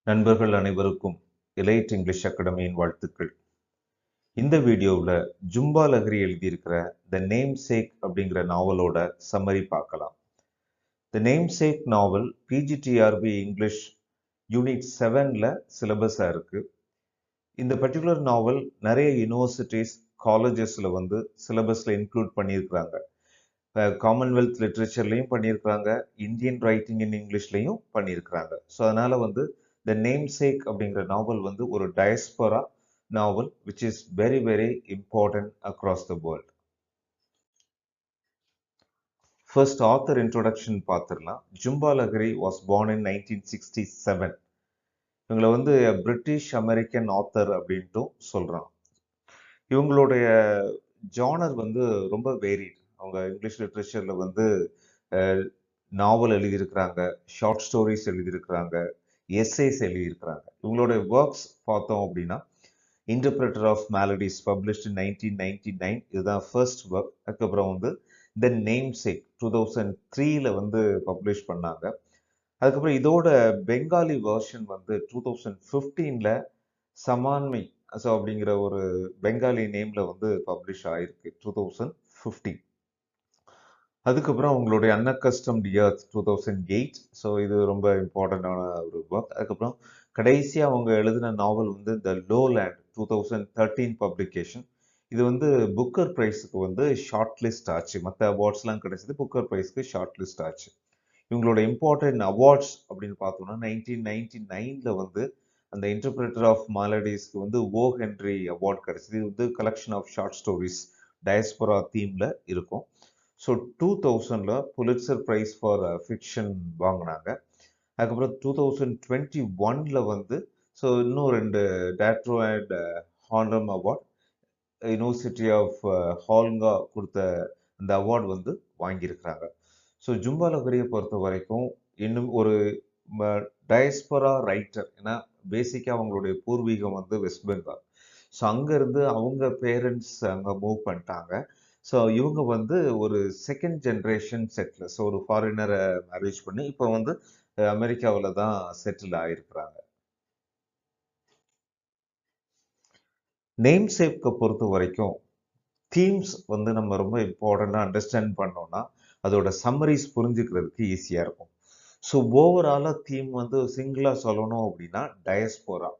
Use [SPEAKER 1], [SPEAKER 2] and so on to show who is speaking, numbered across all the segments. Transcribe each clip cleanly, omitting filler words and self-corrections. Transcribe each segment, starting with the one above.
[SPEAKER 1] நண்பர்கள் அனைவருக்கும் elite English அகாடமியின் வாழ்த்துக்கள். இந்த வீடியோவில் ஜும்பா லஹரி எழுதியிருக்கிற த நேம் சேக் அப்படிங்கிற நாவலோட சம்மரி பார்க்கலாம். The namesake novel PGTRB English unit 7ல் சிலபஸாக இருக்குது. இந்த பர்டிகுலர் நாவல் நிறைய யூனிவர்சிட்டிஸ் காலேஜஸில் சிலபஸில் இன்க்ளூட் பண்ணியிருக்கிறாங்க. காமன்வெல்த் லிட்ரேச்சர்லையும் பண்ணியிருக்கிறாங்க, இந்தியன் ரைட்டிங் இன் இங்கிலீஷ்லையும் பண்ணியிருக்கிறாங்க. ஸோ அதனால் த நேம் சேக் அப்படிங்கிற நாவல் ஒரு diaspora novel which is very very important across the world. First author introduction பார்த்துடலாம். Jhumpa Lahiri was born in 1967. இவங்களை பிரிட்டிஷ் அமெரிக்கன் ஆத்தர் அப்படின்ட்டும் சொல்கிறான். இவங்களுடைய ஜானர் ரொம்ப வேரிட். அவங்க இங்கிலீஷ் லிட்ரேச்சரில் நாவல் எழுதியிருக்கிறாங்க, ஷார்ட் ஸ்டோரிஸ் எழுதியிருக்கிறாங்க, எஸ்ஸேஸ் எழுதியிருக்கிறாங்க. இவங்களுடைய ஒர்க்ஸ் பார்த்தோம் அப்படின்னா இன்டர்பிரட்டர் ஆஃப் மேலடிஸ் பப்ளிஷ்ட் இன் 1999, இதுதான் ஃபர்ஸ்ட் ஒர்க். அதுக்கப்புறம் த நேம் சேக் 2003 பப்ளிஷ் பண்ணாங்க. அதுக்கப்புறம் இதோட பெங்காலி வெர்ஷன் 2015 சமான்மை ஸோ அப்படிங்கிற ஒரு பெங்காலி நேம்ல பப்ளிஷ் ஆயிருக்கு 2015. அதுக்கப்புறம் அவங்களுடைய அன்அக்கஸ்டம்ட் எர்த் 2008. ஸோ இது ரொம்ப இம்பார்ட்டண்டான ஒரு ஒர்க். அதுக்கப்புறம் கடைசியாக அவங்க எழுதின நாவல் த லோலேண்ட் 2013 பப்ளிகேஷன். இது புக்கர் ப்ரைஸுக்கு ஷார்ட் லிஸ்ட் ஆச்சு. மற்ற அவார்ட்ஸ்லாம் கிடைச்சது, புக்கர் ப்ரைஸ்க்கு ஷார்ட் லிஸ்ட் ஆச்சு. இவங்களோட இம்பார்ட்டன்ட் அவார்ட்ஸ் அப்படின்னு பார்த்தோம்னா 1999 அந்த இன்டர்பிரட்டர் ஆஃப் மாலடிஸ்க்கு ஓ ஹென்ரி அவார்ட் கிடைச்சது. இது collection of short stories diaspora தீம்ல இருக்கும். So 2000 Pulitzer prize for fiction வாங்கினாங்க. அதுக்கப்புறம் 2021 ஸோ இன்னும் 2 டேட்ரோ அண்ட் ஹார்னம் அவார்ட், யூனிவர்சிட்டி ஆஃப் ஹால்கா கொடுத்த அந்த அவார்டு வாங்கியிருக்கிறாங்க. ஸோ ஜும்பா லஹரியை பொறுத்த வரைக்கும் இன்னும் ஒரு டயஸ்போரா ரைட்டர். ஏன்னா பேசிக்காக அவங்களுடைய பூர்வீகம் வெஸ்ட் பெங்கால். ஸோ அங்கேருந்து அவங்க பேரண்ட்ஸ் அங்கே மூவ் பண்ணிட்டாங்க. ஸோ இவங்க ஒரு செகண்ட் ஜென்ரேஷன் செட்டில், ஸோ ஒரு ஃபாரினரை மேரேஜ் பண்ணி இப்போ அமெரிக்காவில் தான் செட்டில் ஆகிருக்கிறாங்க. நேம் சேக்கை பொறுத்த வரைக்கும் தீம்ஸ் நம்ம ரொம்ப இம்பார்ட்டண்ட்டாக அண்டர்ஸ்டாண்ட் பண்ணோம்னா அதோட சம்மரிஸ் புரிஞ்சுக்கிறதுக்கு ஈஸியாக இருக்கும். ஸோ ஓவராலாக தீம் சிங்கிளாக சொல்லணும் அப்படின்னா டயஸ்போரா.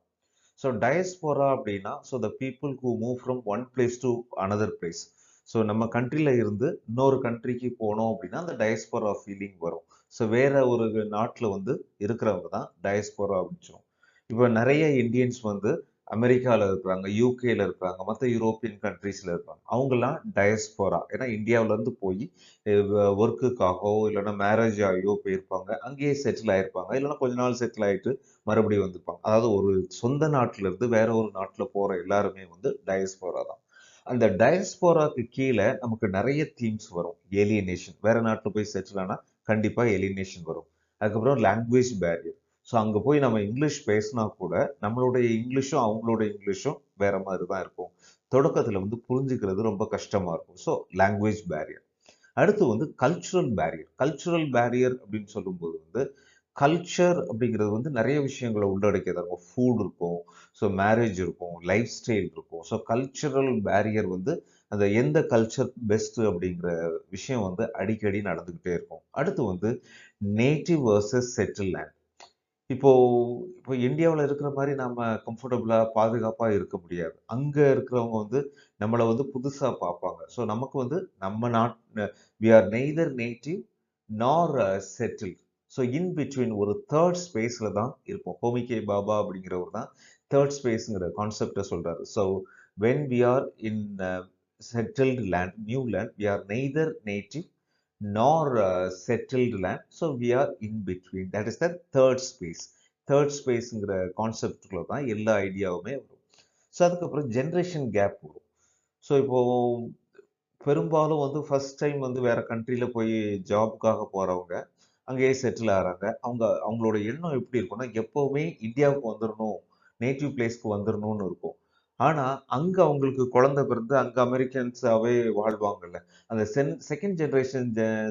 [SPEAKER 1] ஸோ டயஸ்போரா அப்படின்னா so the people who move from one place to another place. So நம்ம கண்ட்ரியில் இருந்து இன்னொரு கண்ட்ரிக்கு போனோம் அப்படின்னா அந்த டயஸ்போரா ஃபீலிங் வரும். ஸோ வேற ஒரு நாட்டில் இருக்கிறவங்க தான் டயஸ்போரா அப்படின்னு சொல்லுவோம். இப்போ நிறைய இந்தியன்ஸ் அமெரிக்காவில் இருக்கிறாங்க, யூகேல இருக்கிறாங்க, மற்ற யூரோப்பியன் கண்ட்ரீஸில் இருக்காங்க. அவங்கெல்லாம் டயஸ்போரா. ஏன்னா இந்தியாவிலேருந்து போய் ஒர்க்குக்காகவோ இல்லைன்னா மேரேஜ் ஆகியோ போயிருப்பாங்க, அங்கேயே செட்டில் ஆகிருப்பாங்க, இல்லைன்னா கொஞ்ச நாள் செட்டில் ஆகிட்டு மறுபடியும் வந்துப்பாங்க. அதாவது ஒரு சொந்த நாட்டிலேருந்து வேற ஒரு நாட்டில் போகிற எல்லாருமே டயஸ்போரா தான். அந்த டயஸ்போராக்கு கீழே நமக்கு நிறைய தீம்ஸ் வரும். ஏலியனேஷன், வேற நாட்டில் போய் செட்டில் ஆனால் கண்டிப்பாக ஏலியனேஷன் வரும். அதுக்கப்புறம் லாங்குவேஜ் பேரியர். ஸோ அங்கே போய் நம்ம இங்கிலீஷ் பேசினா கூட நம்மளுடைய இங்கிலீஷும் அவங்களோட இங்கிலீஷும் வேற மாதிரி தான் இருக்கும். தொடக்கத்தில் புரிஞ்சுக்கிறது ரொம்ப கஷ்டமாக இருக்கும். So language barrier. அடுத்து கல்ச்சுரல் பேரியர். கல்ச்சுரல் பேரியர் அப்படின்னு சொல்லும்போது கல்ச்சர் அப்படிங்கிறது நிறைய விஷயங்களை உள்ளடக்கியதாக இருக்கும். ஃபுட் இருக்கும், ஸோ மேரேஜ் இருக்கும், லைஃப் ஸ்டைல் இருக்கும். ஸோ கல்ச்சுரல் பேரியர் அந்த எந்த கல்ச்சர் பெஸ்ட்டு அப்படிங்கிற விஷயம் அடிக்கடி நடந்துக்கிட்டே இருக்கும். அடுத்து நேட்டிவ் வர்சஸ் செட்டில் லேண்ட். இப்போ இப்போ இந்தியாவில் இருக்கிற மாதிரி நம்ம கம்ஃபர்டபுளாக பாதுகாப்பாக இருக்க முடியாது. அங்கே இருக்கிறவங்க நம்மளை புதுசாக பார்ப்பாங்க. ஸோ நமக்கு நம்ம not we are neither native nor settle. So in between ஒரு தேர்ட் ஸ்பேஸில் தான் இருப்போம். ஹோமிகே பாபா அப்படிங்கிறவர் தான் தேர்ட் ஸ்பேஸுங்கிற கான்செப்டை சொல்கிறாரு. So when we are in settled land, new land, we are neither native nor settled land, so we are in between. That is the third space. Third ஸ்பேஸுங்கிற கான்செப்டுக்குள்ள தான் எல்லா ஐடியாவுமே வரும். ஸோ அதுக்கப்புறம் ஜென்ரேஷன் கேப் வரும். ஸோ இப்போது பெரும்பாலும் first time வேற கண்ட்ரியில் போய் ஜாபுக்காக போகிறவங்க அங்கேயே செட்டில் ஆகிறாங்க. அவங்களோட எண்ணம் எப்படி இருக்கும்னா எப்போவுமே இந்தியாவுக்கு வந்துடணும், நேட்டிவ் பிளேஸ்க்கு வந்துடணும்னு இருக்கும். ஆனால் அங்கே அவங்களுக்கு குழந்தை பிறந்து அங்கே அமெரிக்கன்ஸாகவே வாழ்வாங்கல்ல, அந்த செகண்ட் ஜென்ரேஷன்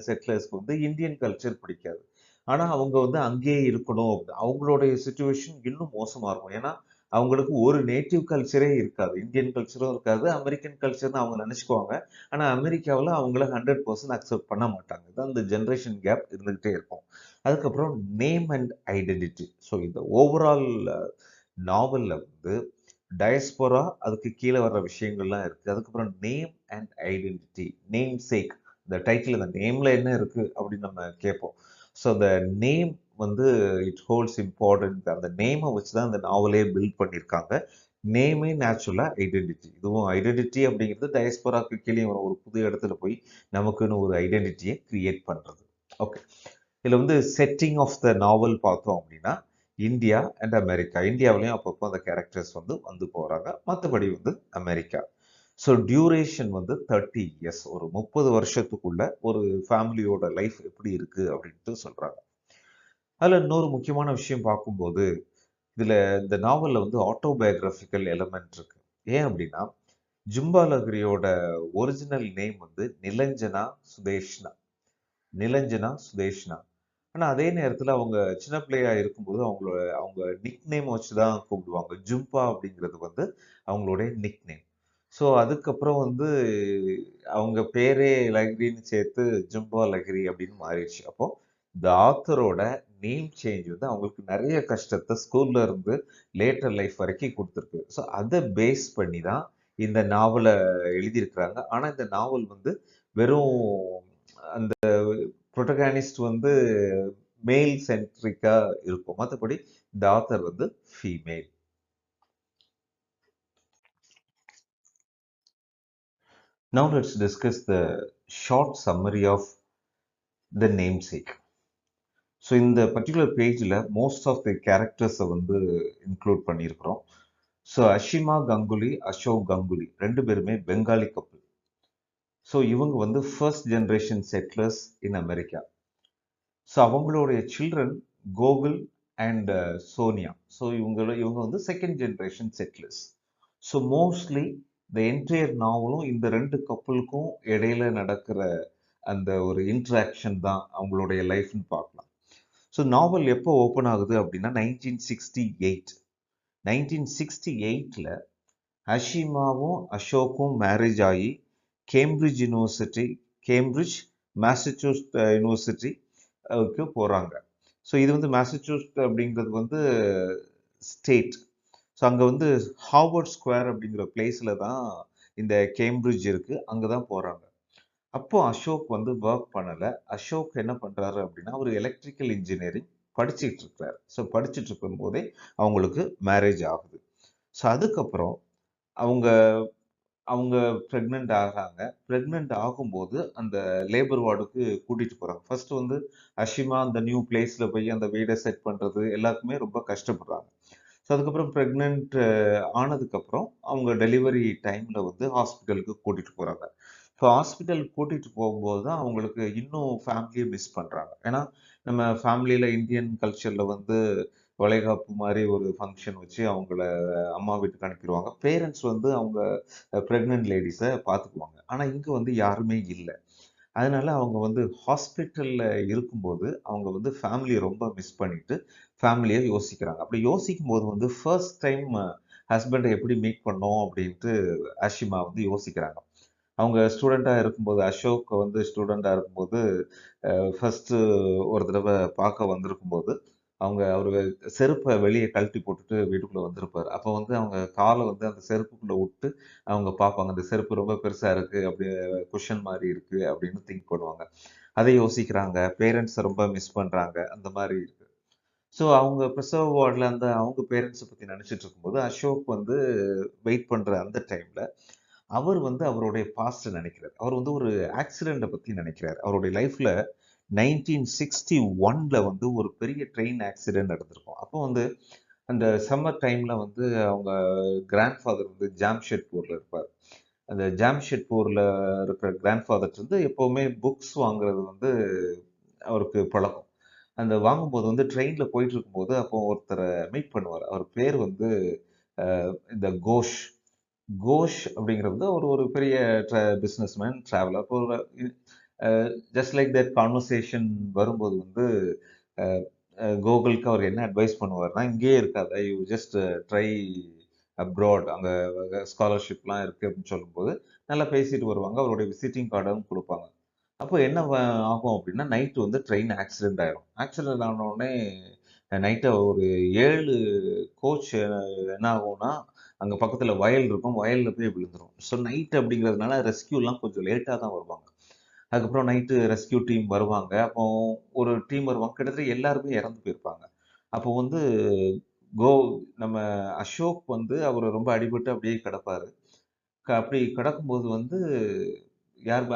[SPEAKER 1] செட்டிலர்ஸ்க்கு இந்தியன் கல்ச்சர் பிடிக்காது. ஆனா அவங்க வந்து அங்கேயே இருக்கணும். அவங்களுடைய சிச்சுவேஷன் இன்னும் மோசமா இருக்கும். ஏன்னா, அவங்களுக்கு ஒரு நேட்டிவ் கல்ச்சரே இருக்காது. இந்தியன் கல்ச்சரும் இருக்காது. அமெரிக்கன் கல்ச்சர்ன்னு அவங்க நினைச்சுக்குவாங்க. ஆனா அமெரிக்காவுல அவங்கள 100% அக்செப்ட் பண்ண மாட்டாங்க. இதான் இந்த ஜெனரேஷன் கேப் இருந்துகிட்டே இருக்கும். அதுக்கப்புறம் நேம் அண்ட் ஐடென்டிட்டி. ஸோ இந்த ஓவரால் நாவல்ல வந்து டயஸ்போரா அதுக்கு கீழே வர்ற விஷயங்கள்லாம் இருக்கு. அதுக்கப்புறம் name and identity, namesake. இந்த டைட்டில் இந்த நேம்ல என்ன இருக்கு அப்படின்னு நம்ம கேட்போம். ஸோ அந்த நேம் வந்து இட் ஹோல்ட்ஸ் இம்பார்ட்டன்ட். அந்த நேமை வச்சு தான் அந்த நாவலே பில்ட் பண்ணியிருக்காங்க. நேமே நேச்சுரலா ஐடென்டிட்டி. இதுவும் ஐடென்டிட்டி அப்படிங்கிறது டயஸ்போராக்கு கீழே வர ஒரு புது இடத்துல போய் நமக்குன்னு ஒரு ஐடென்டிட்டியை கிரியேட் பண்றது. ஓகே. இதுல வந்து செட்டிங் ஆஃப் த நாவல் பார்த்தோம் அப்படின்னா இந்தியா அண்ட் அமெரிக்கா. இந்தியாவிலையும் அப்பப்போ அந்த கேரக்டர்ஸ் வந்து வந்து போறாங்க. மற்றபடி வந்து அமெரிக்கா. ஸோ டியூரேஷன் வந்து 30 இயர்ஸ். ஒரு 30 வருஷத்துக்குள்ள ஒரு ஃபேமிலியோட லைஃப் எப்படி இருக்கு அப்படின்ட்டு சொல்றாங்க. அதுல இன்னொரு முக்கியமான விஷயம் பார்க்கும்போது இதுல இந்த நாவல்ல வந்து ஆட்டோபயோகிராபிக்கல் எலமெண்ட் இருக்கு. ஏன் அப்படின்னா ஜும்பா லஹிரியோட ஒரிஜினல் நேம் வந்து நிலஞ்சனா சுதேஷ்னா. நிலஞ்சனா சுதேஷ்னா. ஆனா அதே நேரத்துல அவங்க சின்ன பிள்ளையா இருக்கும்போது அவங்க நிக் நேம் வச்சுதான் கூப்பிடுவாங்க. ஜும்பா அப்படிங்கிறது வந்து அவங்களுடைய நிக் நேம். ஸோ அதுக்கப்புறம் வந்து அவங்க பேரே லஹிரின்னு சேர்த்து ஜும்பா லஹிரி அப்படின்னு மாறிடுச்சு. அப்போ இந்த ஆத்தரோட நேம் சேஞ்ச் வந்து அவங்களுக்கு நிறைய கஷ்டத்தை ஸ்கூல்ல இருந்து லேட்டர் லைஃப் வரைக்கும் கொடுத்துருக்கு. ஸோ அதை பேஸ் பண்ணி தான் இந்த நாவலை எழுதியிருக்கிறாங்க. ஆனா இந்த நாவல் வந்து வெறும் அந்த புரோட்டகானிஸ்ட் வந்து மேல் சென்ட்ரிக்கா இருக்கும். மற்றபடி இந்த ஆத்தர் வந்து female. Now let's discuss the short summary of the namesake. So இந்த பர்டிகுலர் பேஜில் மோஸ்ட் ஆஃப் தி கேரக்டர்ஸை வந்து இன்க்ளூட் பண்ணியிருக்கிறோம். ஸோ அஷிமா கங்குலி, அசோக் கங்குலி ரெண்டு பேருமே பெங்காலி கப்பல். ஸோ இவங்க வந்து first generation settlers in America. So அவங்களுடைய children Gogol and Sonia. So இவங்க வந்து second generation settlers. So mostly இந்த என்டையர் நாவலும் இந்த ரெண்டு கப்பலுக்கும் இடையில நடக்கிற அந்த ஒரு இன்ட்ராக்ஷன் தான் அவங்களுடைய லைஃப்னு பார்க்கலாம். ஸோ நாவல் எப்போ ஓப்பன் ஆகுது அப்படின்னா 1968. 1968ல் ஹஷிமாவும் அசோக்கும் மேரேஜ் ஆகி கேம்பிரிட்ஜ் யூனிவர்சிட்டி, கேம்பிரிட்ஜ் மேசச்சூஸ்ட் யூனிவர்சிட்டிக்கு போகிறாங்க. ஸோ இது வந்து மேசச்சூஸ்ட் அப்படிங்கிறது வந்து ஸ்டேட். ஸோ அங்கே வந்து ஹார்வர்ட் ஸ்கொயர் அப்படிங்கிற பிளேஸில் தான் இந்த கேம்பிரிட்ஜ் இருக்குது. அங்கே தான் போகிறாங்க. அப்போ அசோக் வந்து ஒர்க் பண்ணலை. அசோக் என்ன பண்ணுறாரு அப்படின்னா அவர் எலக்ட்ரிக்கல் இன்ஜினியரிங் படிச்சுட்டு இருக்கிறாரு. ஸோ படிச்சுட்டு இருக்கும் போதே அவங்களுக்கு மேரேஜ் ஆகுது. ஸோ அதுக்கப்புறம் அவங்க அவங்க ப்ரெக்னென்ட் ஆகிறாங்க. ப்ரெக்னென்ட் ஆகும்போது அந்த லேபர் வார்டுக்கு கூட்டிகிட்டு போகிறாங்க. ஃபர்ஸ்ட் வந்து அஷிமா அந்த நியூ பிளேஸில் போய் அந்த வீடை செட் பண்ணுறது எல்லாருக்குமே ரொம்ப கஷ்டப்படுறாங்க. ஸோ அதுக்கப்புறம் ப்ரெக்னென்ட் ஆனதுக்கப்புறம் அவங்க டெலிவரி டைமில் வந்து ஹாஸ்பிட்டலுக்கு கூட்டிகிட்டு போகிறாங்க. ஸோ ஹாஸ்பிட்டலுக்கு கூட்டிகிட்டு போகும்போது தான் அவங்களுக்கு இன்னும் ஃபேமிலியை மிஸ் பண்ணுறாங்க. ஏன்னா நம்ம ஃபேமிலியில் இந்தியன் கல்ச்சரில் வந்து வளைகாப்பு மாதிரி ஒரு ஃபங்க்ஷன் வச்சு அவங்கள அம்மா வீட்டுக்கு அனுப்பிடுவாங்க. பேரண்ட்ஸ் வந்து அவங்க ப்ரெக்னென்ட் லேடிஸை பார்த்துக்குவாங்க. ஆனால் இங்கே வந்து யாருமே இல்லை. அதனால அவங்க வந்து ஹாஸ்பிட்டலில் இருக்கும்போது அவங்க வந்து ஃபேமிலியை ரொம்ப மிஸ் பண்ணிட்டு ஃபேமிலியை யோசிக்கிறாங்க. அப்படி யோசிக்கும் போது வந்து ஃபர்ஸ்ட் டைம் ஹஸ்பண்டை எப்படி மீட் பண்ணோம் அப்படின்ட்டு ஆஷிமா வந்து யோசிக்கிறாங்க. அவங்க ஸ்டூடெண்ட்டாக இருக்கும்போது அசோக் வந்து ஸ்டூடெண்ட்டாக இருக்கும்போது ஃபர்ஸ்ட்டு ஒரு தடவை பார்க்க வந்திருக்கும்போது அவர் செருப்பை வெளியே கழட்டி போட்டுட்டு வீட்டுக்குள்ளே வந்திருப்பார். அப்போ வந்து அவங்க காலை வந்து அந்த செருப்புக்குள்ளே விட்டு அவங்க பார்ப்பாங்க. அந்த செருப்பு ரொம்ப பெருசாக இருக்குது, அப்படி குஷன் மாதிரி இருக்குது அப்படின்னு திங்க் பண்ணுவாங்க. அதை யோசிக்கிறாங்க. பேரண்ட்ஸை ரொம்ப மிஸ் பண்ணுறாங்க. அந்த மாதிரி இருக்கு. ஸோ அவங்க பிரசவ வார்டில் அந்த அவங்க பேரண்ட்ஸை பற்றி நினச்சிட்டு இருக்கும்போது அசோக் வந்து வெயிட் பண்ணுற அந்த டைமில் அவர் வந்து அவருடைய பாஸ்ட்டை நினைக்கிறார். அவர் வந்து ஒரு ஆக்சிடெண்ட்டை பற்றி நினைக்கிறார். அவருடைய லைஃப்பில் 1961 வந்து ஒரு பெரிய ட்ரெயின் ஆக்சிடென்ட் நடந்திருக்கும். அப்போ வந்து அந்த சம்மர் டைமில் வந்து அவங்க கிராண்ட் ஃபாதர் வந்து ஜாம்ஷெட்பூரில் இருப்பார். அந்த ஜாம்ஷெட்பூரில் இருக்கிற கிராண்ட் ஃபாதர் வந்து எப்போவுமே புக்ஸ் வாங்குறது வந்து அவருக்கு பழக்கம். அந்த வாங்கும்போது வந்து ட்ரெயினில் போயிட்டு இருக்கும்போது அப்போ ஒருத்தரை மீட் பண்ணுவார். அவர் பேர் வந்து இந்த கோஷ். கோஷ் அப்படிங்கிறது ஒரு ஒரு பெரிய பிஸ்னஸ்மேன் ட்ராவலர். அப்போ ஜஸ்ட் லைக் தட் கான்வர்சேஷன் வரும்போது வந்து கோகுலுக்கு அவர் என்ன அட்வைஸ் பண்ணுவார்னா, இங்கேயே இருக்காத, யூ ஜஸ்ட் ட்ரை அப்ராட், அங்கே ஸ்காலர்ஷிப்லாம் இருக்குது அப்படின்னு சொல்லும்போது நல்லா பேசிட்டு வருவாங்க. அவருடைய விசிட்டிங் கார்டும் கொடுப்பாங்க. அப்போ என்ன ஆகும் அப்படின்னா, நைட்டு வந்து ட்ரெயின் ஆக்சிடென்ட் ஆயிரும். ஆக்சிடென்ட் ஆன உடனே நைட்டு ஒரு 7 கோச் என்ன ஆகும்னா, அங்கே பக்கத்தில் வயல் இருக்கும். வயலில் போய் விழுந்துரும். ஸோ நைட் அப்படிங்கிறதுனால ரெஸ்க்யூலாம் கொஞ்சம் லேட்டாக தான் வருவாங்க. அதுக்கப்புறம் நைட்டு ரெஸ்க்யூ டீம் வருவாங்க. அப்போ ஒரு டீம் வருவாங்க. கிட்டத்தட்ட எல்லாருமே இறந்து போயிருப்பாங்க. அப்போ வந்து கோ நம்ம அசோக் வந்து அவர் ரொம்ப அடிபட்டு அப்படியே கிடப்பாரு. அப்படி கிடக்கும்போது வந்து யார்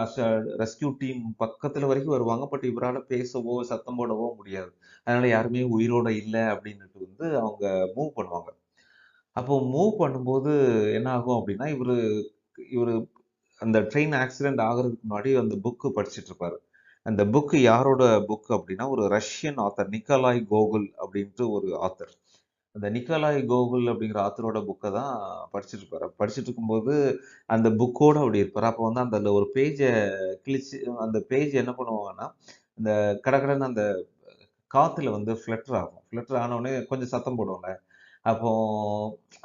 [SPEAKER 1] ரெஸ்க்யூ டீம் பக்கத்துல வரைக்கும் வருவாங்க. பட் இவரால பேசவோ, சத்தம் போடவோ முடியாது. அதனால யாருமே உயிரோட இல்ல அப்படின்னுட்டு வந்து அவங்க மூவ் பண்ணுவாங்க. அப்போ மூவ் பண்ணும்போது என்ன ஆகும் அப்படின்னா, இவரு இவரு அந்த ட்ரெயின் ஆக்சிடென்ட் ஆகுறதுக்கு முன்னாடி அந்த புக் படிச்சுட்டு இருப்பாரு. அந்த புக் யாரோட புக் அப்படின்னா, ஒரு ரஷ்யன் ஆத்தர் நிக்கலாய் கோகுல் அப்படின்ட்டு ஒரு ஆத்தர். அந்த நிக்கலாய் கோகுல் அப்படிங்கிற ஆத்தரோட புக்கை தான் படிச்சுட்டு இருப்பாரு. படிச்சுட்டு இருக்கும்போது அந்த புக்கோட அப்படி இருப்பாரு. அப்போ வந்து அந்த ஒரு பேஜை கிழிச்சு அந்த பேஜ் என்ன பண்ணுவாங்கன்னா, இந்த கடகடன்னு அந்த காத்துல வந்து ஃப்ளட்டர் ஆகும். ஃப்ளட்டர் ஆனவுடனே கொஞ்சம் சத்தம் போடும்ல. அப்போ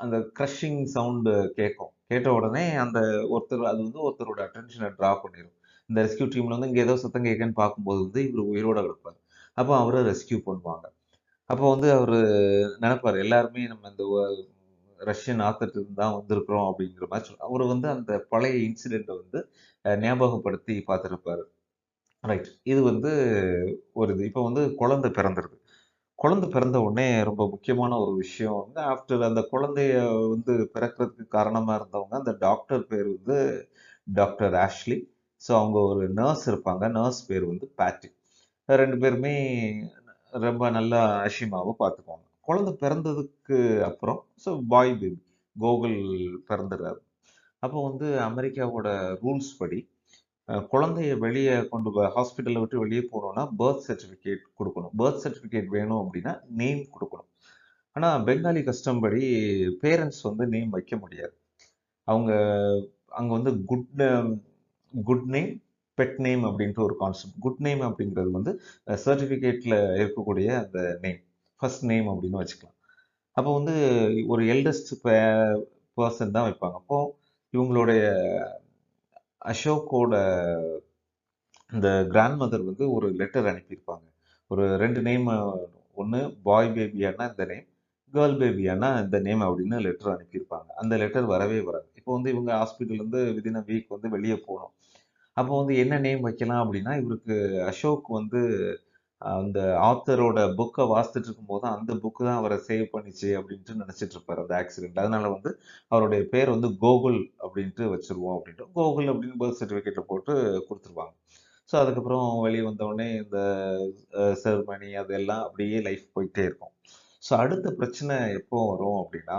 [SPEAKER 1] அந்த க்ரஷிங் சவுண்டு கேட்கும். கேட்ட உடனே அந்த ஒருத்தர் அது வந்து ஒருத்தரோட அட்டென்ஷனை ட்ரா பண்ணிரும். இந்த ரெஸ்க்யூ டீம்ல வந்து இங்க ஏதோ சத்தம் கேட்குதுன்னு பார்க்கும்போது வந்து இவரு உயிரோட இருப்பாரு. அப்போ அவர ரெஸ்க்யூ பண்ணுவாங்க. அப்போ வந்து அவரு நெனப்பாரு, எல்லாருமே நம்ம இந்த ரஷ்யன் ஆத்தர்ட்ட இருந்து தான் வந்திருக்கிறோம் அப்படிங்கிற மாரி அவரு வந்து அந்த பழைய இன்சிடென்ட்ட வந்து ஞாபகப்படுத்தி பார்த்திருப்பாரு. ரைட். இது வந்து ஒரு இது. இப்ப வந்து குழந்தை பிறந்துருது. குழந்தை பிறந்த உடனே ரொம்ப முக்கியமான ஒரு விஷயம் வந்து ஆஃப்டர் அந்த குழந்தைய வந்து பிறக்கிறதுக்கு காரணமா இருந்தவங்க, அந்த டாக்டர் பேர் வந்து டாக்டர் ஆஷ்லி. ஸோ அவங்க ஒரு நர்ஸ் இருப்பாங்க. நர்ஸ் பேர் வந்து பேட்ரி. 2 பேருமே ரொம்ப நல்லா அஷிமாவ பார்த்துக்குவாங்க. குழந்தை பிறந்ததுக்கு அப்புறம் பாய் பேபி கோகுல் பிறந்துறாரு. அப்போ வந்து அமெரிக்காவோட ரூல்ஸ் படி குழந்தைய வெளியே கொண்டு ஹாஸ்பிட்டலை விட்டு வெளியே போகணும்னா பர்த் சர்டிஃபிகேட் கொடுக்கணும். பர்த் சர்டிஃபிகேட் வேணும் அப்படின்னா நேம் கொடுக்கணும். ஆனால் பெங்காலி கஸ்டம் படி பேரண்ட்ஸ் வந்து நேம் வைக்க முடியாது. அவங்க அங்கே வந்து குட் நேம் பெட் நேம் அப்படின்ற ஒரு கான்செப்ட். குட் நேம் அப்படிங்கிறது வந்து சர்டிஃபிகேட்டில் இருக்கக்கூடிய அந்த நேம் ஃபர்ஸ்ட் நேம் அப்படின்னு வச்சுக்கலாம். அப்போ வந்து ஒரு எல்டஸ்ட் பர்சன் தான் வைப்பாங்க. அப்போ இவங்களுடைய அசோக்கோட இந்த கிராண்ட் மதர் வந்து ஒரு லெட்டர் அனுப்பியிருப்பாங்க. ஒரு 2 நேம், ஒண்ணு பாய் பேபியானா இந்த நேம், கேர்ள் பேபியானா இந்த நேம் அப்படின்னு லெட்டர் அனுப்பியிருப்பாங்க. அந்த லெட்டர் வரவே வராது. இப்போ வந்து இவங்க ஹாஸ்பிட்டல்ல இருந்து வித்தின் அ வீக் வந்து வெளிய போணும். அப்போ வந்து என்ன நேம் வைக்கலாம் அப்படின்னா, இவருக்கு அசோக் வந்து அந்த ஆத்தரோட புக்க வாசிச்சுட்டு இருக்கும்போது, அந்த புக் தான் அவர சேவ் பண்ணிச்சு அப்படின்ட்டு நினைச்சிட்டு இருப்பாரு அந்த ஆக்சிடென்ட். அதனால வந்து அவருடைய பேர் வந்து கோகுல் அப்படின்ட்டு வச்சுருவோம் அப்படின்ட்டு. கோகுல் அப்படின்னு பர்த் சர்டிஃபிகேட்ல போட்டு குடுத்துருவாங்க. ஸோ அதுக்கப்புறம் வெளிய வந்தவுடனே இந்த செரிமனி அதெல்லாம் அப்படியே லைஃப் போயிட்டே இருக்கும். ஸோ அடுத்த பிரச்சனை எப்போ வரும் அப்படின்னா,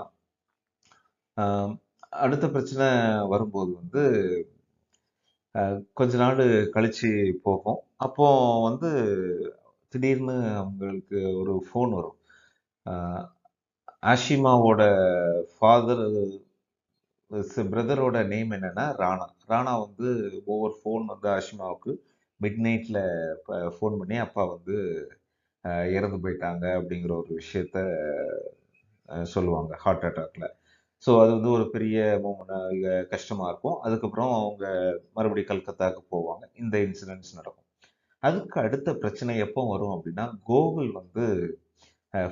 [SPEAKER 1] அ அடுத்த பிரச்சனை வரும்போது வந்து கொஞ்ச நாளு கழிச்சு போகும். அப்போ வந்து திடீர்னு அவங்களுக்கு ஒரு ஃபோன் வரும். அ ஆஷிமாவோட ஃபாதர் பிரதரோட நேம் என்னன்னா ராணா. ராணா வந்து ஒவ்வொரு ஃபோன் வந்து ஆஷிமாவுக்கு மிட் நைட்ல ஃபோன் பண்ணி அப்பா வந்து இறந்து போயிட்டாங்க அப்படிங்கிற ஒரு விஷயத்த சொல்லுவாங்க ஹார்ட் அட்டாக்ல. ஸோ அது வந்து ஒரு பெரிய கஷ்டமா இருக்கும். அதுக்கப்புறம் அவங்க மறுபடியும் கல்கத்தாக்கு போவாங்க. இந்த இன்சிடென்ட்ஸ் நடக்கும். அதுக்கு அடுத்த பிரச்சனை எப்போ வரும் அப்படின்னா, கோகுல் வந்து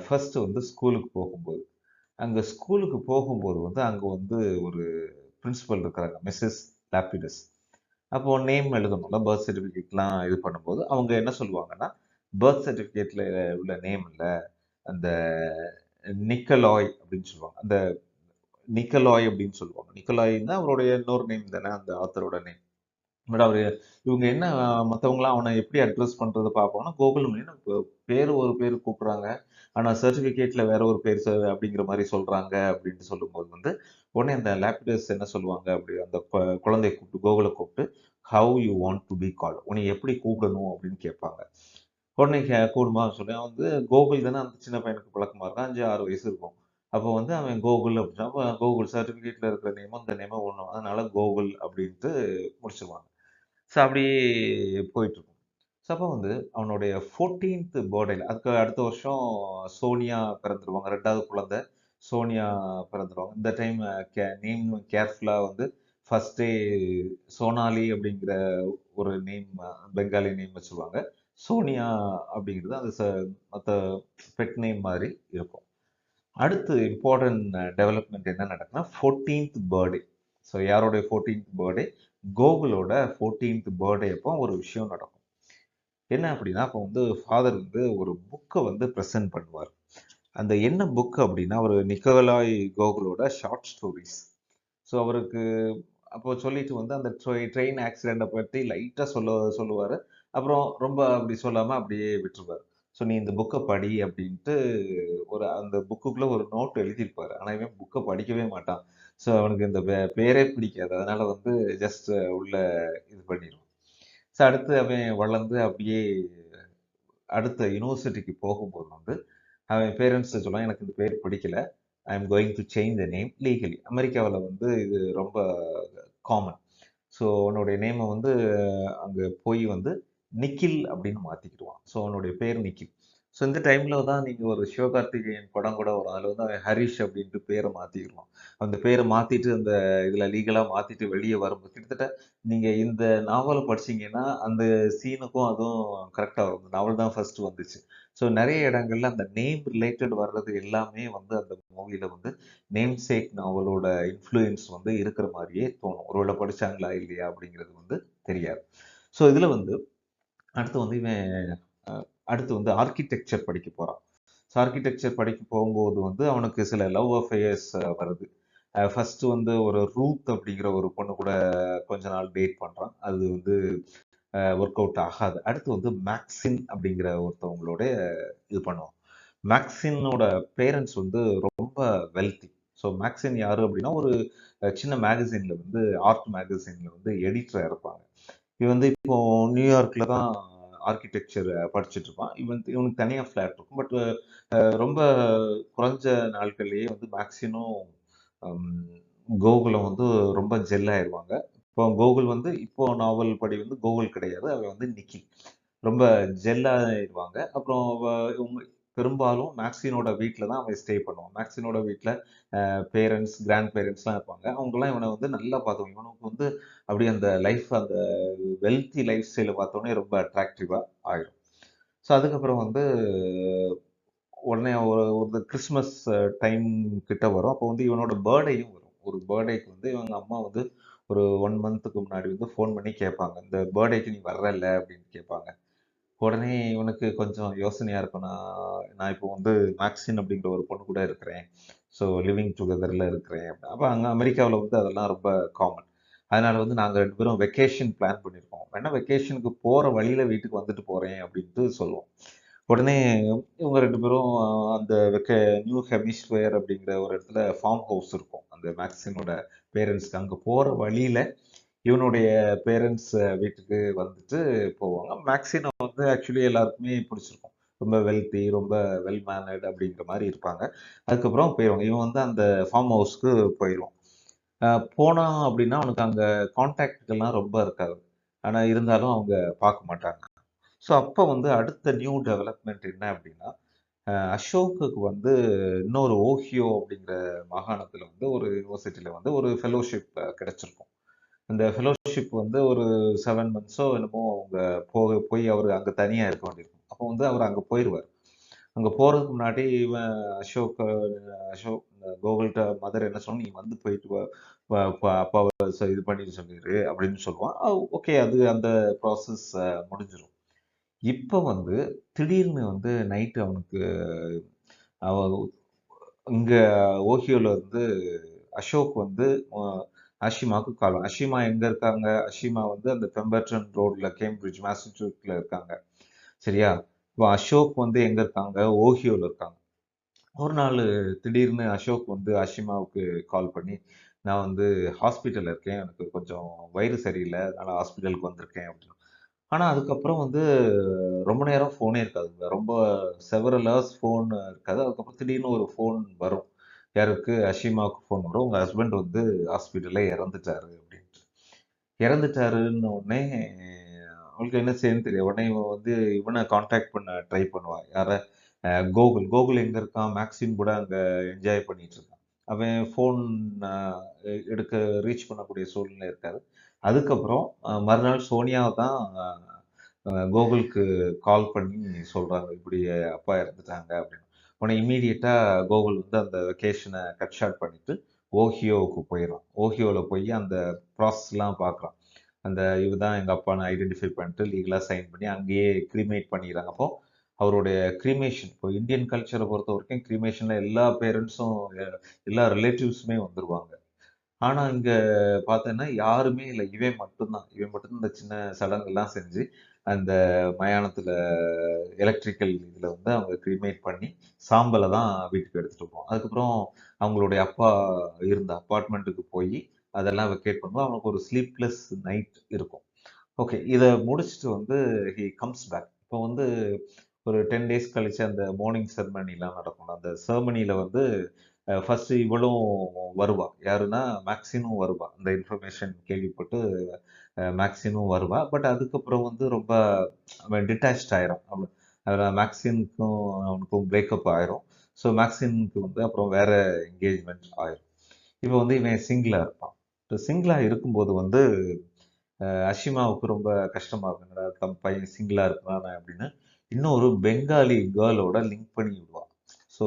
[SPEAKER 1] ஃபர்ஸ்ட் வந்து ஸ்கூலுக்கு போகும்போது. அங்க ஸ்கூலுக்கு போகும்போது வந்து அங்க வந்து ஒரு பிரின்சிபல் இருக்கிறாங்க. மிஸ்ஸஸ் லாப்பிடஸ். அப்போ நேம் எழுதணும்ல பர்த் சர்டிஃபிகேட்லாம் இது பண்ணும்போது, அவங்க என்ன சொல்லுவாங்கன்னா, பர்த் சர்டிஃபிகேட்ல உள்ள நேம் இல்ல. அந்த நிக்கலாய் அப்படின்னு சொல்லுவாங்க. அந்த நிக்கலாய் அப்படின்னு சொல்லுவாங்க. நிக்கலாய்ன்னா அவருடைய இன்னொரு நேம் தானே அந்த ஆத்தரோட நேம். பட் அவரு இவங்க என்ன மத்தவங்கலாம் அவன எப்படி அட்ரஸ் பண்றது பார்ப்போம்னா, கோகுல் பேரு ஒரு பேரு கூப்பிடுறாங்க. ஆனா சர்டிஃபிகேட்ல வேற ஒரு பேர் அப்படிங்கிற மாரி சொல்றாங்க அப்படின்னு சொல்லும்போது வந்து, உடனே அந்த லேப்டஸ் என்ன சொல்லுவாங்க அப்படி அந்த குழந்தைய கூப்பிட்டு கோகுல கூப்பிட்டு, "how you want to be called?" உன்னைய எப்படி கூப்பிடணும் அப்படின்னு கேட்பாங்க. உடனே கூடுமா சொல்லி அவன் வந்து கோகுல் தானே அந்த சின்ன பையனுக்கு பழக்கமா இருக்கும். 5, 6 வயசு இருக்கும். அப்போ வந்து அவன் கோகுல் அப்படின்னா, அப்ப கோகுல் சர்டிஃபிகேட்ல இருக்கிற நேமும் இந்த நேமும் ஒண்ணு. அதனால கோகுல் அப்படின்ட்டு முடிச்சிருவாங்க. ஸோ அப்படியே போயிட்டுருக்கும். ஸோ அப்போ வந்து அவனுடைய 14th பர்த்டேல அதுக்கு அடுத்த வருஷம் சோனியா பிறந்துருவாங்க. 2வது குழந்தை சோனியா பிறந்துருவாங்க. இந்த டைம் நேம் கேர்ஃபுல்லாக வந்து ஃபர்ஸ்ட் டே சோனாலி அப்படிங்கிற ஒரு நேம், பெங்காலி நேம் வச்சுருவாங்க. சோனியா அப்படிங்கிறது அது மற்ற பெட் நேம் மாதிரி இருக்கும். அடுத்து இம்பார்ட்டன்ட் டெவலப்மெண்ட் என்ன நடக்குன்னா 14th பர்த்டே. ஸோ யாருடைய 14th பர்த்டே? கோகுலோட 14th பர்த்டே அப்போ ஒரு விஷயம் நடக்கும். என்ன அப்படின்னா அப்போ வந்து ஃபாதர் வந்து ஒரு புக்கை வந்து ப்ரெசென்ட் பண்ணுவார். அந்த என்ன புக் அப்படின்னா ஒரு நிக்கோலாய் கோகுலோட ஷார்ட் ஸ்டோரிஸ். ஸோ அவருக்கு அப்போ சொல்லிட்டு வந்து அந்த ட்ரெயின் ஆக்சிடெண்ட்டை பற்றி லைட்டாக சொல்லுவார். அப்புறம் ரொம்ப அப்படி சொல்லாமல் அப்படியே விட்டுருவார். ஸோ நீ இந்த புக்கை படி அப்படின்ட்டு அந்த புக்குக்குள்ளே ஒரு நோட் எழுதியிருப்பார். ஆனால் இவன் புக்கை படிக்கவே மாட்டான். ஸோ அவனுக்கு இந்த பேரே பிடிக்காது. அதனால வந்து ஜஸ்ட் உள்ள இது பண்ணிடுவான். ஸோ அடுத்து அவன் வளர்ந்து அப்படியே அடுத்த யூனிவர்சிட்டிக்கு போகும்போது வந்து அவன் பேரண்ட்ஸ் சொல்லுவான், எனக்கு இந்த பேர் பிடிக்கல, I am going to change the name legally. அமெரிக்காவில் வந்து இது ரொம்ப காமன். ஸோ அவனுடைய நேமை வந்து அங்கே போய் வந்து நிக்கில் அப்படின்னு மாற்றிக்கிடுவான். ஸோ அவனுடைய பேர் நிக்கில். ஸோ இந்த டைமில் தான் நீங்கள் ஒரு சிவகார்த்திகேயன் படம் கூட வரும். அதில் வந்து அவன் ஹரிஷ் அப்படின்ட்டு பேரை மாற்றிக்கிடுவான். அந்த பேரை மாற்றிட்டு அந்த இதில் லீகலாக மாற்றிட்டு வெளியே வரும்போது கிட்டத்தட்ட நீங்கள் இந்த நாவலை படிச்சீங்கன்னா அந்த சீனுக்கும் அதுவும் கரெக்டாக வரும். இந்த நாவல் தான் ஃபர்ஸ்ட் வந்துச்சு. ஸோ நிறைய இடங்கள்ல அந்த நேம் ரிலேட்டட் வர்றது எல்லாமே வந்து அந்த மூவியில் வந்து நேம் சேக் நாவலோட இன்ஃப்ளூயன்ஸ் வந்து இருக்கிற மாதிரியே தோணும். ஒருவேளை படிச்சாங்களா இல்லையா அப்படிங்கிறது வந்து தெரியாது. ஸோ இதில் வந்து அடுத்து வந்து இவன் அடுத்து வந்து ஆர்கிடெக்சர் படிக்க போகிறான். ஸோ ஆர்கிடெக்சர் படிக்க போகும்போது வந்து அவனுக்கு சில லவ் அஃபேர்ஸ் வருது. ஃபர்ஸ்ட் வந்து ஒரு ரூத் அப்படிங்கிற ஒரு பொண்ணு கூட கொஞ்ச நாள் டேட் பண்ணுறான். அது வந்து ஒர்க் அவுட் ஆகாது. அடுத்து வந்து மேக்சின் அப்படிங்கிற ஒருத்தவங்களோட இது பண்ணுவான். மேக்சினோட பேரண்ட்ஸ் வந்து ரொம்ப வெல்த்தி. ஸோ மேக்சின் யாரு அப்படின்னா ஒரு சின்ன மேகசின்ல வந்து ஆர்ட் மேகசின்ல வந்து எடிட்டரா இருப்பாங்க. இவன் வந்து இப்போ நியூயார்க்ல தான் ஆர்கிடெக்சர் படிச்சுட்டு இருப்பான். இவனுக்கு தனியாக ஃப்ளாட் இருக்கும். பட் ரொம்ப குறைஞ்ச நாட்கள்லேயே வந்து மேக்சினும் கோகுலம் வந்து ரொம்ப ஜெல் ஆயிடுவாங்க. இப்போ கோகுல் வந்து இப்போ நாவல் படி வந்து கோகுல் கிடையாது, அவன் வந்து நிக்கி. ரொம்ப ஜெல்லாகிடுவாங்க. அப்புறம் இவங்க பெரும்பாலும் மேக்ஸினோட வீட்டில் தான் அவன் ஸ்டே பண்ணுவான். மேக்ஸினோட வீட்டில் பேரண்ட்ஸ், கிராண்ட் பேரண்ட்ஸ்லாம் இருப்பாங்க. அவங்கெல்லாம் இவனை வந்து நல்லா பார்த்துக்குவாங்க. இவனுக்கு வந்து அப்படியே அந்த லைஃப், அந்த வெல்த்தி லைஃப் ஸ்டைலை பார்த்தோன்னே ரொம்ப அட்ராக்டிவாக ஆயிடும். ஸோ அதுக்கப்புறம் வந்து உடனே ஒரு கிறிஸ்மஸ் டைம் கிட்ட வரும். அப்போ வந்து இவனோட பர்த்டேயும் வரும். ஒரு பர்த்டேக்கு வந்து இவங்க அம்மா வந்து ஒரு 1 மந்த்துக்கு முன்னாடி வந்து ஃபோன் பண்ணி கேட்பாங்க. இந்த பர்த்டேக்கு நீ வர்றல்ல அப்படின்னு கேட்பாங்க. உடனே இவனுக்கு கொஞ்சம் யோசனையா இருக்கும். நான் இப்போ வந்து மேக்சின் அப்படிங்கிற ஒரு பொண்ணு கூட இருக்கிறேன். ஸோ லிவிங் டுகெதர்ல இருக்கிறேன். அப்போ அங்கே அமெரிக்காவில் வந்து அதெல்லாம் ரொம்ப காமன். அதனால வந்து நாங்கள் 2 பேரும் வெக்கேஷன் பிளான் பண்ணியிருக்கோம். வேணா வெக்கேஷனுக்கு போகிற வழியில வீட்டுக்கு வந்துட்டு போகிறேன் அப்படின்ட்டு சொல்லுவோம். உடனே இவங்க 2 பேரும் அந்த நியூ ஹெமிஸ்பியர் அப்படிங்கிற ஒரு இடத்துல ஃபார்ம் ஹவுஸ் இருக்கும். அந்த மேக்சினோட பேரண்ட்ஸ்க்கு அங்கே போகிற வழியில இவனுடைய பேரண்ட்ஸ் வீட்டுக்கு வந்துட்டு போவாங்க. மேக்சினை வந்து ஆக்சுவலி எல்லாருக்குமே பிடிச்சிருக்கும். ரொம்ப வெல்த்தி, ரொம்ப வெல் மேனர்ட் அப்படிங்கிற மாதிரி இருப்பாங்க. அதுக்கப்புறம் போயிடுவாங்க. இவன் வந்து அந்த ஃபார்ம் ஹவுஸ்க்கு போயிடுவான். போனான் அப்படின்னா அவனுக்கு அங்கே கான்டாக்ட்கள்லாம் ரொம்ப இருக்காது. ஆனால் இருந்தாலும் அவங்க பார்க்க மாட்டாங்க. ஸோ அப்போ வந்து அடுத்த நியூ டெவலப்மெண்ட் என்ன அப்படின்னா அசோக்குக்கு வந்து இன்னொரு ஓஹியோ அப்படிங்கிற மாகாணத்தில் வந்து ஒரு யூனிவர்சிட்டியில் வந்து ஒரு ஃபெலோஷிப் கிடைச்சிருக்கும். இந்த ஃபெலோஷிப் வந்து ஒரு 7 மந்த்ஸோ என்னமோ அவங்க போய் அவர் அங்கே தனியாக இருக்க வேண்டியிருக்கும். அப்போ வந்து அவர் அங்கே போயிடுவார். அங்கே போகிறதுக்கு முன்னாடி இவன் அசோக் அசோக் கோகுல்கிட்ட மதர் என்ன சொன்னா, நீ வந்து போயிட்டு அப்பாவை இது பண்ணிட்டு சொல்லிடு அப்படின்னு சொல்லுவான். ஓகே, அது அந்த ப்ராசஸ் முடிஞ்சிடும். இப்போ வந்து திடீர்னு வந்து நைட்டு அவனுக்கு அவ இங்க ஓஹியோல வந்து அசோக் வந்து அஷிமாவுக்கு கால் அஷிமா எங்க இருக்காங்க? அஷிமா வந்து அந்த பெம்பர்டன் ரோட்ல கேம்பிரிட்ஜ் மேசச்சூட்ஸ்ல இருக்காங்க. சரியா? இப்போ அசோக் வந்து எங்க இருக்காங்க? ஓஹியோல இருக்காங்க. ஒரு நாள் திடீர்னு அசோக் வந்து அஷிமாவுக்கு கால் பண்ணி, நான் வந்து ஹாஸ்பிட்டல்ல இருக்கேன். எனக்கு கொஞ்சம் வயிறு சரியில்லை. அதனால ஹாஸ்பிட்டலுக்கு வந்திருக்கேன் அப்படின்னு. ஆனா அதுக்கப்புறம் வந்து ரொம்ப நேரம் ஃபோனே இருக்காதுங்க. ரொம்ப செவரல் ஹவர்ஸ் ஃபோன் இருக்காது. அதுக்கப்புறம் திடீர்னு ஒரு ஃபோன் வரும். யாருக்கு? அஷிமாவுக்கு ஃபோன் வரும். உங்க ஹஸ்பண்ட் வந்து ஹாஸ்பிட்டல்ல இறந்துட்டாரு அப்படின்ட்டு. இறந்துட்டாருன்ன உடனே அவளுக்கு என்ன செய்யணும்னு தெரியாது. உடனே இவன் வந்து இவனை காண்டாக்ட் பண்ண ட்ரை பண்ணுவான். யார? கோகுல். கோகுல் எங்க இருக்கான்? மேக்ஸிம் கூட அங்க என்ஜாய் பண்ணிட்டு இருக்கான். அவன் ஃபோன் அ எடுக்க ரீச் பண்ணக்கூடிய சூழ்நிலை இருக்காது. அதுக்கப்புறம் மறுநாள் சோனியா தான் கோகுலுக்கு கால் பண்ணி சொல்றாங்க. இப்படி அப்பா இறந்துட்டாங்க அப்படின்னு. உடனே இம்மீடியட்டா கோகுல் வந்து அந்த வெக்கேஷனை கட் ஷார்ட் பண்ணிட்டு ஓஹியோவுக்கு போயிடுறான். ஓஹியோல போய் அந்த ப்ராசஸ்லாம் பார்க்குறான். அந்த இதுதான் எங்க அப்பான்னு ஐடென்டிஃபை பண்ணிட்டு லீகலா சைன் பண்ணி அங்கேயே கிரீமேட் பண்ணிடுறாங்க. அப்போ அவருடைய கிரீமேஷன் இப்போ இந்தியன் கல்ச்சரை பொறுத்த வரைக்கும் கிரீமேஷன்ல எல்லா பேரண்ட்ஸும் எல்லா ரிலேட்டிவ்ஸுமே வந்துருவாங்க. ஆனா இங்க பார்த்தேன்னா யாருமே இல்ல. இவன் மட்டும் தான் இந்த சின்ன சடங்கெல்லாம் செஞ்சு அந்த மயானத்துல எலக்ட்ரிக்கல் இதுல வந்து அவங்க கிரீமேட் பண்ணி சாம்பலை தான் வீட்டுக்கு எடுத்துட்டு போவோம். அதுக்கப்புறம் அவங்களுடைய அப்பா இருந்த அப்பார்ட்மெண்ட்டுக்கு போய் அதெல்லாம் வெக்கேட் பண்ணுவோம். அவனுக்கு ஒரு ஸ்லீப்லெஸ் நைட் இருக்கும். ஓகே. இத முடிச்சுட்டு வந்து ஹி கம்ஸ் பேக். இப்போ வந்து ஒரு 10 டேஸ் கழிச்சு அந்த மார்னிங் செரமனிலாம் நடக்கும். அந்த செரமனில வந்து ஃபர்ஸ்ட் இவளும் வருவா. யாருன்னா மேக்ஸினும் வருவா. அந்த இன்ஃபர்மேஷன் கேள்விப்பட்டு மேக்ஸினும் வருவா. பட் அதுக்கப்புறம் வந்து ரொம்ப அவன் டிட்டாச்ட் ஆயிரும். அதில் மேக்ஸினுக்கும் அவனுக்கும் பிரேக்கப் ஆயிரும். ஸோ மேக்ஸினுக்கு வந்து அப்புறம் வேற என்கேஜ்மெண்ட் ஆயிரும். இப்போ வந்து இவன் சிங்கிளா இருப்பான். இப்போ சிங்கிளா இருக்கும்போது வந்து அஷிமாவுக்கு ரொம்ப கஷ்டமா இருக்கும். என்னடா பையன் சிங்கிளா இருக்கிறானே அப்படின்னு. இன்னொரு பெங்காலி கேர்ளோட லிங்க் பண்ணி விடுவான். ஸோ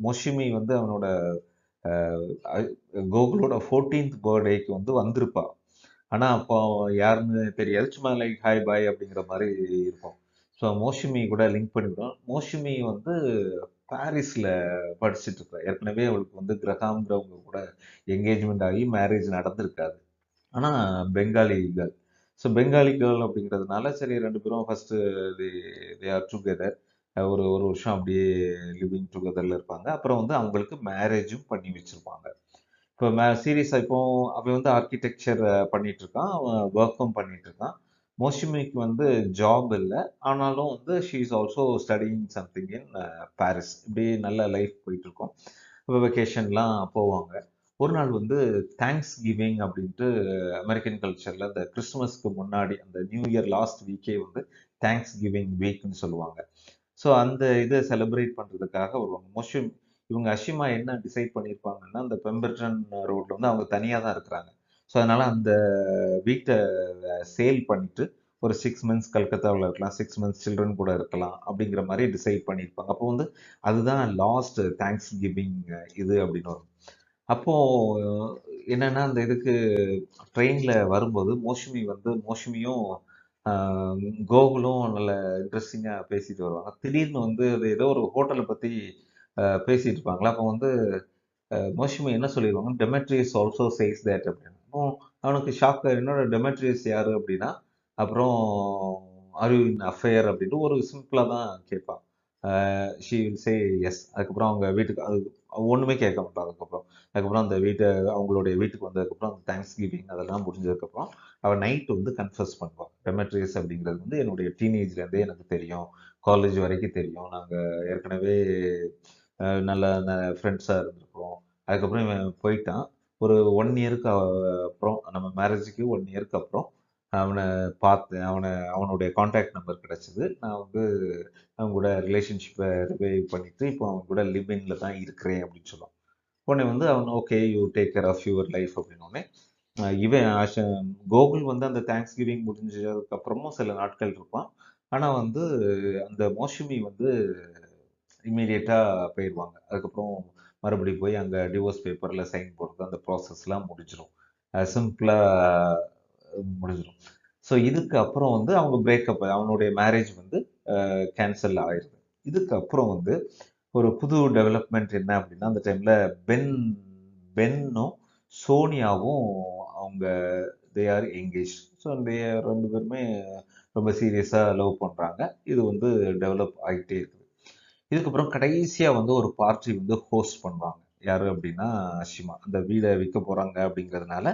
[SPEAKER 1] மொஷிமி வந்து அவனோட கோகுலோட 14th பர்த்டேக்கு வந்து வந்திருப்பா. ஆனா அப்போ யாருன்னு தெரியாது. சும்மா லைக் ஹாய் பாய் அப்படிங்கிற மாதிரி இருக்கும். ஸோ மோஷிமி கூட லிங்க் பண்ணிவிடுவோம். மோஷிமி வந்து பாரிஸ்ல படிச்சுட்டு இருக்கா. ஏற்கனவே அவளுக்கு வந்து கிரகாம்ங்கிறவங்க கூட என்கேஜ்மெண்ட் ஆகி மேரேஜ் நடந்திருக்காது. ஆனா Bengali girl. So Bengali girl அப்படிங்கிறதுனால சரி 2 பேரும் first they they are together. ஒரு ஒரு வருஷம் அப்படியே லிவிங் டுகெதர்ல இருப்பாங்க. அப்புறம் வந்து அவங்களுக்கு மேரேஜும் பண்ணி வச்சிருப்பாங்க. இப்போ சீரியஸா இப்போ அவன் வந்து ஆர்க்கிடெக்சர் பண்ணிட்டு இருக்கான். அவன் ஒர்க்கும் பண்ணிட்டு இருக்கான். மோஷிமிக்கு வந்து ஜாப் இல்ல. ஆனாலும் வந்து she is also studying something in Paris. இப்படி நல்ல லைஃப் போயிட்டு இருக்கும். வெக்கேஷன்லாம் போவாங்க. ஒரு நாள் வந்து தேங்க்ஸ் கிவிங் அப்படின்ட்டு அமெரிக்கன் கல்ச்சர்ல இந்த கிறிஸ்துமஸ்க்கு முன்னாடி அந்த நியூ இயர் லாஸ்ட் வீக்கே வந்து தேங்க்ஸ் கிவிங் வீக்னு சொல்லுவாங்க. ஸோ அந்த இதை செலிப்ரேட் பண்றதுக்காக வருவாங்க. இவங்க அஷிமா என்ன டிசைட் பண்ணியிருப்பாங்கன்னா, அந்த பெம்பர்டன் ரோட்ல வந்து அவங்க தனியா தான் இருக்கிறாங்க. ஸோ அதனால அந்த வீட்ட சேல் பண்ணிட்டு ஒரு 6 மந்த்ஸ் கல்கத்தாவுல இருக்கலாம். 6 மந்த்ஸ் சில்ட்ரன் கூட இருக்கலாம். அப்படிங்கிற மாரி டிசைட் பண்ணியிருப்பாங்க. அப்போ வந்து அதுதான் லாஸ்ட் தேங்க்ஸ் கிவிங் இது அப்படின்னு வரும். அப்போ என்னன்னா, அந்த இதுக்கு ட்ரெயின்ல வரும்போது மோஷிமியும் கோகுலும் நல்ல இன்ட்ரெஸ்டிங்கா பேசிட்டு வருவாங்க. திடீர்னு வந்து அது ஏதோ ஒரு ஹோட்டல பத்தி பேசிட்டு இருப்பாங்களா. அப்போ வந்து மோஷிமி என்ன சொல்லிருவாங்க, டெமெட்ரியஸ் ஆல்சோ சேஸ் தட் அப்படின்னு. அப்போ அவனுக்கு ஷாக். என்னோட டெமெட்ரியஸ் யாரு அப்படின்னா, அப்புறம் ஆர் யூ இன் அஃபேர் அப்படின்னு ஒரு சிம்பிளா தான் கேட்பான். She will say yes. அதுக்கப்புறம் அவங்க வீட்டுக்கு அது ஒண்ணுமே கேட்க மாட்டான் அதுக்கப்புறம். அதுக்கப்புறம் அந்த அவங்களுடைய வீட்டுக்கு வந்ததுக்கப்புறம் அந்த தேங்க்ஸ் கிவிங் அதெல்லாம் முடிஞ்சதுக்கப்புறம் அவன் நைட் வந்து கன்ஃபஸ் பண்ணுவான். டெமெட்ரியஸ் அப்படிங்கிறது வந்து என்னுடைய டீனேஜ்லேருந்தே எனக்கு தெரியும். காலேஜ் வரைக்கும் தெரியும். நாங்கள் ஏற்கனவே நல்ல ஃப்ரெண்ட்ஸாக இருந்திருக்கிறோம். அதுக்கப்புறம் இவன் போயிட்டான். ஒரு 1 இயருக்கு அப்புறம் நம்ம மேரேஜுக்கு 1 இயருக்கு அப்புறம் அவனை பார்த்தேன். அவனுடைய கான்டாக்ட் நம்பர் கிடைச்சது. நான் வந்து அவன் கூட ரிலேஷன்ஷிப்பை ரிவைவ் பண்ணிட்டு இப்போ அவன் கூட லிவ் இன்ல தான் இருக்கிறேன் அப்படின்னு சொல்லுவான். உடனே வந்து அவன் okay you take care of your life அப்படின்னோடனே இவன் கோகுல் வந்து அந்த தேங்க்ஸ் கிவிங் முடிஞ்சதுக்கு அப்புறமும் சில நாட்கள் இருப்பான். ஆனா வந்து அந்த மோஷிமி வந்து இம்மீடியட்டா போயிருவாங்க. அதுக்கப்புறம் மறுபடியும் போய் அங்க டிவோர்ஸ் பேப்பர்ல சைன் போடுறது அந்த ப்ராசஸ்லாம் முடிஞ்சிரும். சிம்பிளா முடிஞ்சிரும். ஸோ இதுக்கு அப்புறம் வந்து அவங்க பிரேக்கப் அவனுடைய மேரேஜ் வந்து கேன்சல் ஆயிருது. இதுக்கு அப்புறம் வந்து ஒரு புது டெவலப்மெண்ட் என்ன அப்படின்னா, அந்த டைம்ல பென் பென்னும், சோனியாவும் அவங்க தே ஆர் எங்கேஜ். ஸோ 2 பேருமே ரொம்ப சீரியஸா லவ் பண்றாங்க. இது வந்து டெவலப் ஆகிட்டே இருக்குது. இதுக்கப்புறம் கடைசியா வந்து ஒரு பார்ட்டி வந்து ஹோஸ்ட் பண்ணுவாங்க. யாரு அப்படின்னா அஷிமா. அந்த வீட விற்க போறாங்க அப்படிங்கிறதுனால,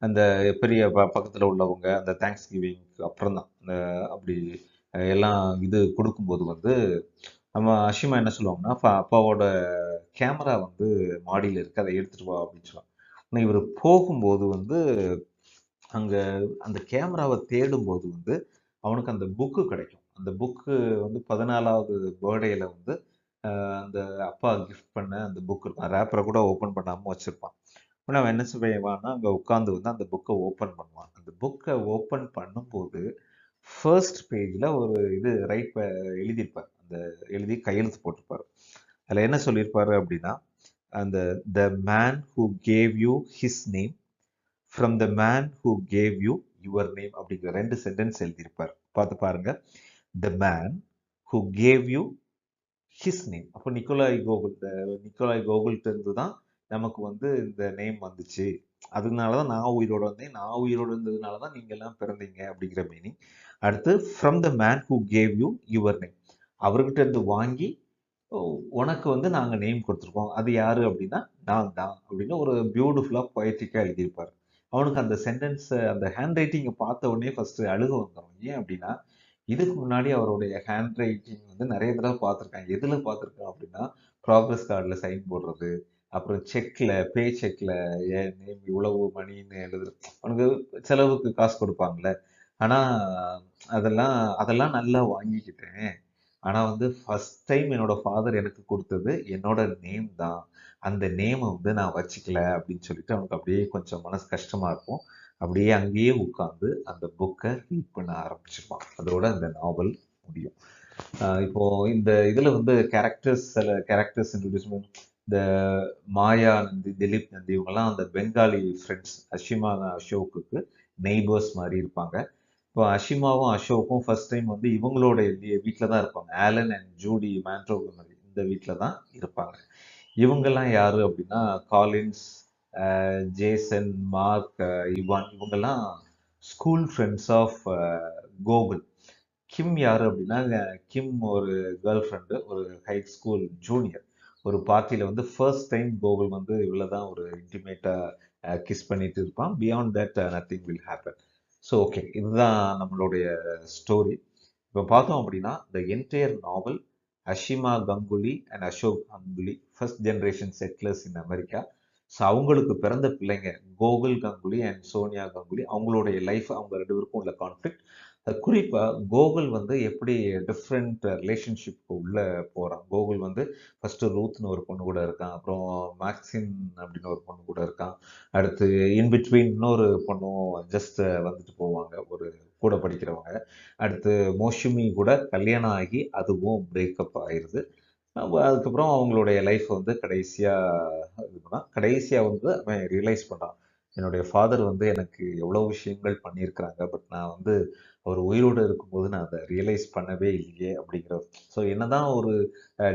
[SPEAKER 1] அந்த பெரிய பக்கத்துல உள்ளவங்க அந்த தேங்க்ஸ் கிவிங்க்கு அப்புறம் தான். அப்படி எல்லாம் இது கொடுக்கும்போது வந்து நம்ம அஷிமா என்ன சொல்லுவாங்கன்னா, அப்பாவோட கேமரா வந்து மாடியில இருக்கு. அதை எடுத்துட்டு வா அப்படின்னு சொல்லுவாங்க. ஆனா இவரு போகும்போது வந்து அங்க அந்த கேமராவ தேடும்போது வந்து அவனுக்கு அந்த புக்கு கிடைக்கும். அந்த புக்கு வந்து 14வது பர்த்டேல வந்து அந்த அப்பா கிஃப்ட் பண்ண அந்த புக் இருக்கும். ரேப்பரை கூட ஓப்பன் பண்ணாம வச்சிருப்பான். உடனே அவன் என்ன செய்வான்னா, அங்க உட்கார்ந்து வந்து அந்த புக்கை ஓப்பன் பண்ணுவான். அந்த புக்கை ஓப்பன் பண்ணும்போது ஃபர்ஸ்ட் பேஜ்ல ஒரு இது எழுதியிருப்பார். அந்த எழுதி கையெழுத்து போட்டிருப்பாரு. அதுல என்ன சொல்லியிருப்பாரு அப்படின்னா, அந்த the man who cave you his name from the man who cave you your name அப்படிங்கிற 2 சென்டென்ஸ் எழுதியிருப்பார். பார்த்து பாருங்க. The man who cave you his name. அப்போ நிக்கோலாய் கோகுல்கிட்ட இருந்து தான் நமக்கு வந்து இந்த நேம் வந்துச்சு. அதனால தான் நான் உயிரோட வந்தேன். நான் உயிரோட இருந்ததுனால தான் நீங்க எல்லாம் பிறந்தீங்க அப்படிங்கிற மீனிங். அடுத்து from the man who cave you your name. அவர்கிட்ட இருந்து வாங்கி உனக்கு வந்து நாங்கள் நேம் கொடுத்துருக்கோம். அது யாரு அப்படின்னா நான் தான் அப்படின்னு ஒரு பியூட்டிஃபுல்லாக பொயட்டிக்காக எழுதியிருப்பார். அவனுக்கு அந்த சென்டென்ஸ் அந்த ஹேண்ட் ரைட்டிங்கை பார்த்த உடனே ஃபர்ஸ்ட் அழுக வந்துடும். ஏன் அப்படின்னா இதுக்கு முன்னாடி அவருடைய ஹேண்ட் ரைட்டிங் வந்து நிறைய தடவை பார்த்துருக்கேன். எதில் பார்த்துருக்கேன் அப்படின்னா ப்ராக்ரஸ் கார்டில் சைன் போடுறது, அப்புறம் பே செக்கில் என் நேம் இவ்வளவு மணின்னு எழுதுறது. அவனுக்கு செலவுக்கு காசு கொடுப்பாங்கல்ல. ஆனால் அதெல்லாம் அதெல்லாம் நல்லா வாங்கிக்கிட்டேன். ஆனால் வந்து ஃபர்ஸ்ட் டைம் என்னோட ஃபாதர் எனக்கு கொடுத்தது என்னோட நேம் தான். அந்த நேமை வந்து நான் வச்சுக்கல அப்படின்னு சொல்லிட்டு அவனுக்கு அப்படியே கொஞ்சம் மனசு கஷ்டமா இருக்கும். அப்படியே அங்கேயே உட்காந்து அந்த புக்கை ரீட் பண்ண ஆரம்பிச்சிருப்பான். அதோட அந்த நாவல் முடியும். இப்போ இந்த இதுல வந்து சில கேரக்டர்ஸ் இன்ட்ரடியூஸ் இந்த மாயா நந்தி, திலீப் நந்தி இவங்கெல்லாம் அந்த பெங்காலி ஃப்ரெண்ட்ஸ் அஷிமா அசோக்குக்கு நெய்பர்ஸ் மாதிரி இருப்பாங்க. இப்போ அஷிமாவும் அசோக்கும் ஃபர்ஸ்ட் டைம் வந்து இவங்களோட வீட்டில் தான் இருப்பாங்க. ஆலன் அண்ட் ஜூடி மேன்ட்ரோகமரி இந்த வீட்டில் தான் இருப்பாங்க. இவங்கெல்லாம் யாரு அப்படின்னா காலின்ஸ், ஜேசன், மார்க், இவான் இவங்கெல்லாம் ஸ்கூல் ஃப்ரெண்ட்ஸ் ஆஃப் கோகுல். கிம் யாரு அப்படின்னா கிம் ஒரு கேர்ள் ஃப்ரெண்டு, ஒரு ஹை ஸ்கூல் ஜூனியர். ஒரு பார்ட்டியில் வந்து ஃபர்ஸ்ட் டைம் கோகுல் வந்து இவ்வளோ தான் ஒரு இன்டிமேட்டாக கிஸ் பண்ணிட்டு இருப்பான். Beyond that nothing will happen. So okay, இதுதான் நம்மளுடைய ஸ்டோரி. இப்போ பார்த்தோம் அப்படின்னா the entire novel Ashima Ganguly and Ashok Ganguly first generation settlers in America. So அவங்களுக்கு பிறந்த பிள்ளைங்க கோகுல் கங்குலி அண்ட் சோனியா கங்குலி. அவங்களுடைய லைஃப், அவங்க 2 பேருக்கும் உள்ள கான்ஃப்ளிக்ட். குறிப்பாக கோகுல் வந்து எப்படி டிஃப்ரெண்ட் ரிலேஷன்ஷிப்க்கு உள்ள போகிறான். கோகுல் வந்து ஃபர்ஸ்ட் ரூத்னு ஒரு பொண்ணு கூட இருக்கான், அப்புறம் மேக்சின் அப்படின்னு ஒரு பொண்ணு கூட இருக்கான். அடுத்து இன்பிட்வீன் இன்னொரு பொண்ணும் ஜஸ்ட் வந்துட்டு போவாங்க, ஒரு கூட படிக்கிறவங்க. அடுத்து மோஷுமி கூட கல்யாணம் ஆகி அதுவும் பிரேக்கப் ஆயிடுது. அதுக்கப்புறம் அவங்களுடைய லைஃப் வந்து கடைசியாக வந்து அவன் ரியலைஸ் பண்ணுறான், என்னுடைய ஃபாதர் வந்து எனக்கு எவ்வளோ விஷயங்கள் பண்ணியிருக்கிறாங்க, பட் நான் வந்து அவர் உயிரோடு இருக்கும்போது நான் அதை ரியலைஸ் பண்ணவே இல்லையே அப்படிங்கிற. ஸோ என்னதான் ஒரு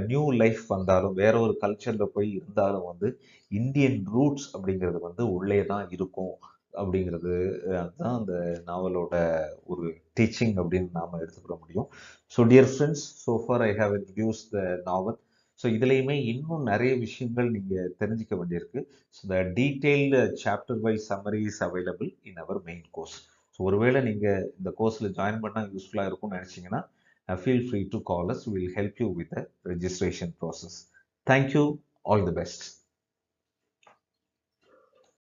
[SPEAKER 1] நியூ லைஃப் வந்தாலும், வேற ஒரு கல்ச்சரில் போய் இருந்தாலும் வந்து இந்தியன் ரூட்ஸ் அப்படிங்கிறது வந்து உள்ளே தான் இருக்கும் அப்படிங்கிறது. அதுதான் அந்த நாவலோட ஒரு டீச்சிங் அப்படின்னு நாம் எடுத்துக்கிற முடியும். So dear friends, so for I have introduce the novel. ஸோ இதுலேயுமே இன்னும் நிறைய விஷயங்கள் நீங்கள் தெரிஞ்சுக்க வேண்டியிருக்கு. So the detailed chapter wise summary is available in our main course. So ஒருவேளை நீங்கள் இந்த கோர்ஸில் ஜாயின் பண்ணால் யூஸ்ஃபுல்லாக இருக்கும்னு நினச்சிங்கன்னா feel free to call us. We will help you with the registration process. Thank you. All the best.